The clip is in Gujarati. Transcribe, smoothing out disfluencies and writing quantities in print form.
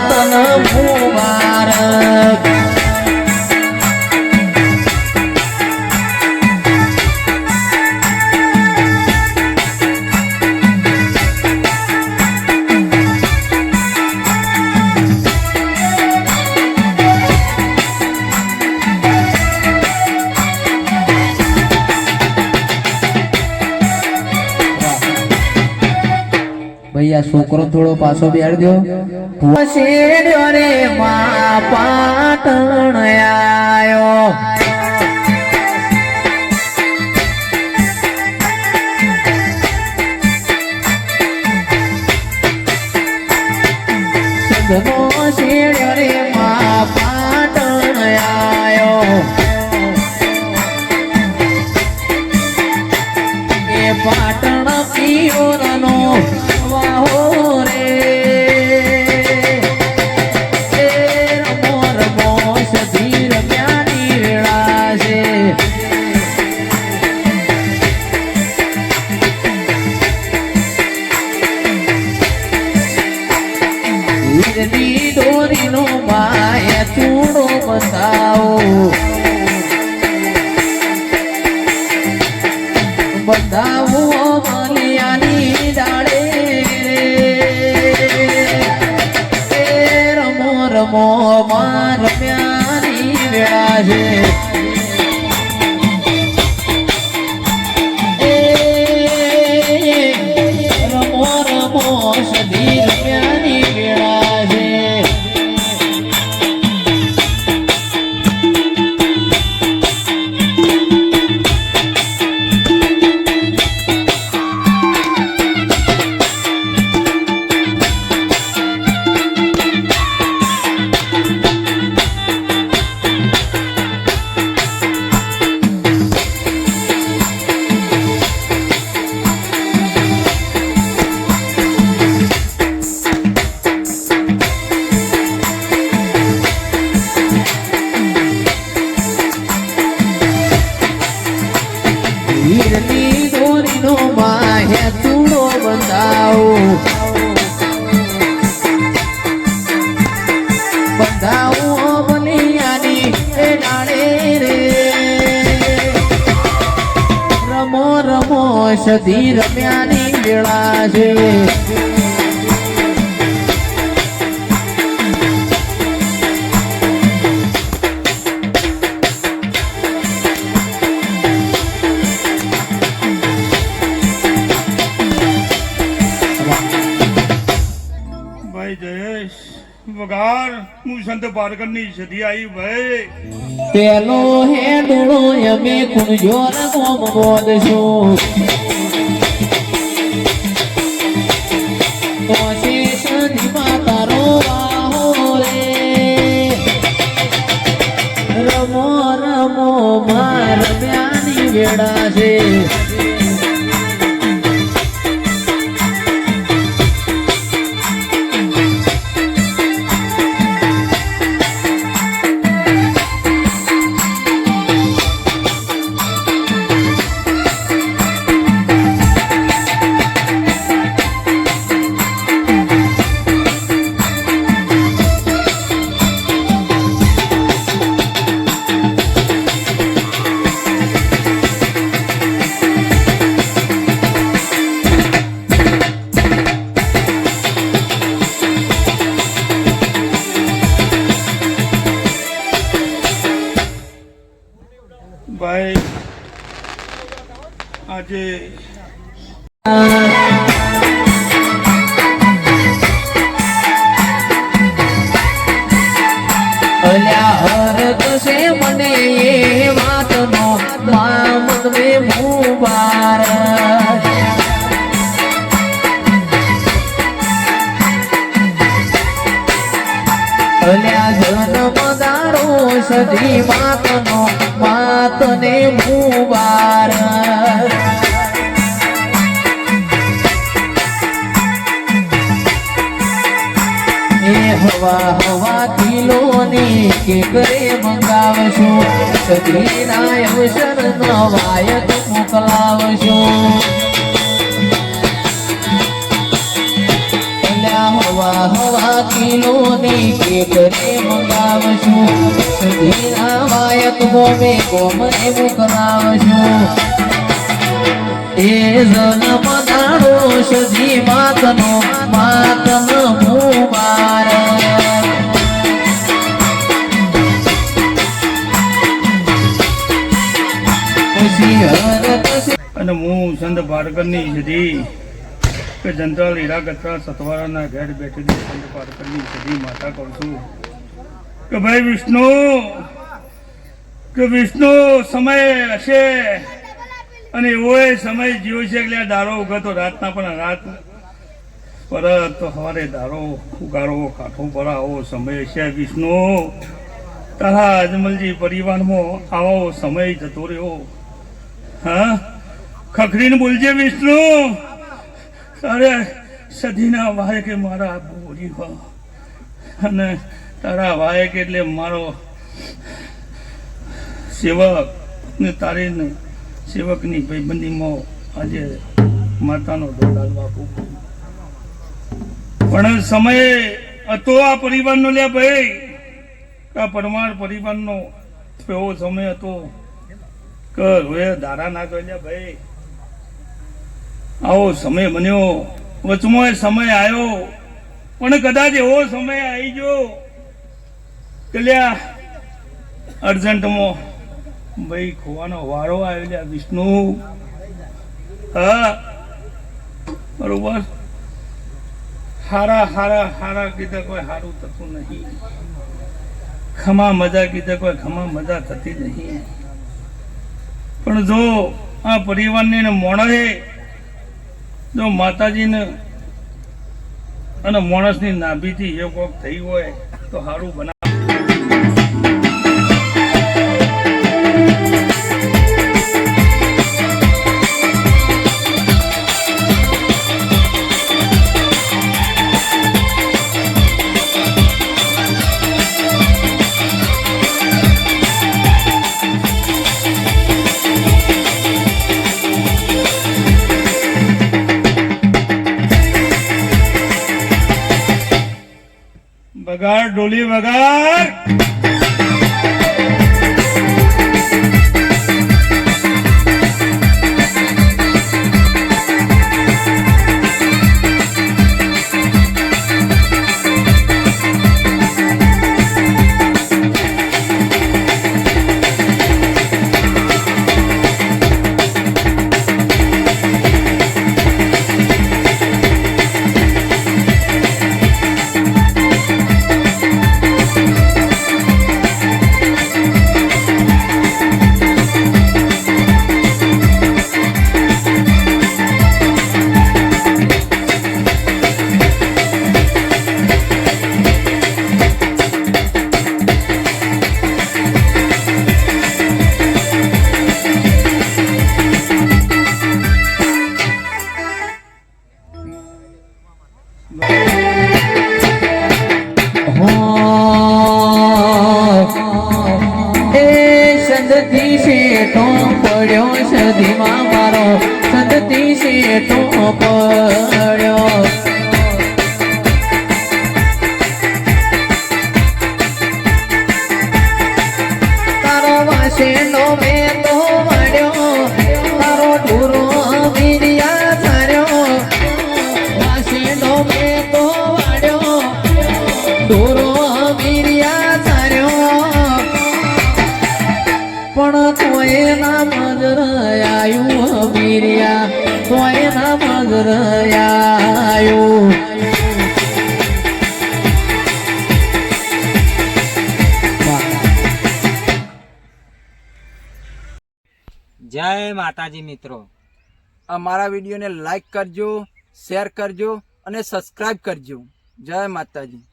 તન મુબારક ભૈયા છોકરો થોડો પાછો બેહાડ દો શેડ્યો રે મા પાટણ આયો સદનો શેડ્યો રે મા પાટણ આયો એ પાટણ પિયોરનો વાહો રે રમો રમો સધી રમ્યાની વેળા છે વીરની દોરીનો માયા ચૂડો બતાવો બતાવો મલિયાની દાડે રમો રમો માં રમ્યાની વેળા છે રમો રમો સધી રમ્યાની વેળા છે વીરની દોરીનો માયા ચૂડો બંધાવો બંધાવો બલિયાની એ ડાળે રે રમો રમો સધી રમ્યાની વેળા છે જયેશ વગાર હું સંત પારકરની સદી આવી ભાઈ પેલો હેડળો અમે કુંજોર કોમ બોધશું તો શેષ તારો વાહો રે રમો રમો માં રમ્યાની વેળા છે ભાઈ આજે અલ્યા હરત છે મને એ વાતનો મામદ મે મુબારક અલ્યા જન્મ દાડો સધી માતનો માતને મુબારક એ હવા હવા કિલોની કે કરે મંગાવશો સદીના અવસર નવાયક મોકલાવશો હવા હવા કિલો ની કેકરે મંગાવશું સજીના વાયક ગોમે ગોમને મોકલાવશું એ જન્મ દાડો સજી માતનો મુબારક અને હું સંત પારકરની સદી કે જંત્રાલ હીરા ગત્રા સતવારાના ઘેર બેઠેલી સંત પારકરની સદી માતા કહું છું કે ભાઈ વિષ્ણુ સમય હશે અને એવો સમય જીવો છે એટલે આ દારો ઉગતો રાતના પણ રાત પરત તો સવારે દારો ઉગારો કાઠો પર આવો સમય છે વિષ્ણુ તારા અજમલજી પરિવારમાં આવો સમય જતો રહ્યો હા ખખરીને બોલજે વિષ્ણુ તારે સદીના વાયક મારા બોરી હો અને તારા વાયક એટલે મારો સેવક ને તારે સેવકની ભાઈબંધીમાં આજે માતાનો દોડાલ બાપુ પણ સમય હતો આ પરિવારનો લે ભાઈ આ પરમાર પરિવારનો એવો સમય હતો કે રોયે ધારા ના કર્યા ભાઈ આવો સમય બન્યો વચમાં સમય આવ્યો પણ કદાચ એવો સમય આવી ગયો કે લ્યા અર્જન્ટમાં ભાઈ ખોવાનો વારો આવ્યો લ્યા વિષ્ણુ હા બરોબર હારા હારા હારા કીધા કોઈ સારું થતું નહીં ખમા મજા કીધા કોઈ ખમા મજા થતી નહીં પણ જો આ પરિવારને મોણસે જો માતાજીને અને માણસની નાભીથી એ કોક થઈ હોય તો સારું બના વગાડ ડોલી વગાડ સંતથી શેઠો પડ્યો સદીમાં મારો સંતથી શેઠો પડ્યો તારો વાસેનો મેં તો વાળ્યો તારો ઢૂરો વીર્યા થાર્યો વાસેનો મેં તો વાળ્યો ઢૂરો વીર્યા થાર્યો પણ તોય ના મજરાયું વીર્યા તોય ના મજરાયું જય માતાજી મિત્રો, અમારા વિડીયોને લાઈક કરજો, શેર કરજો અને સબસ્ક્રાઇબ કરજો. જય માતાજી.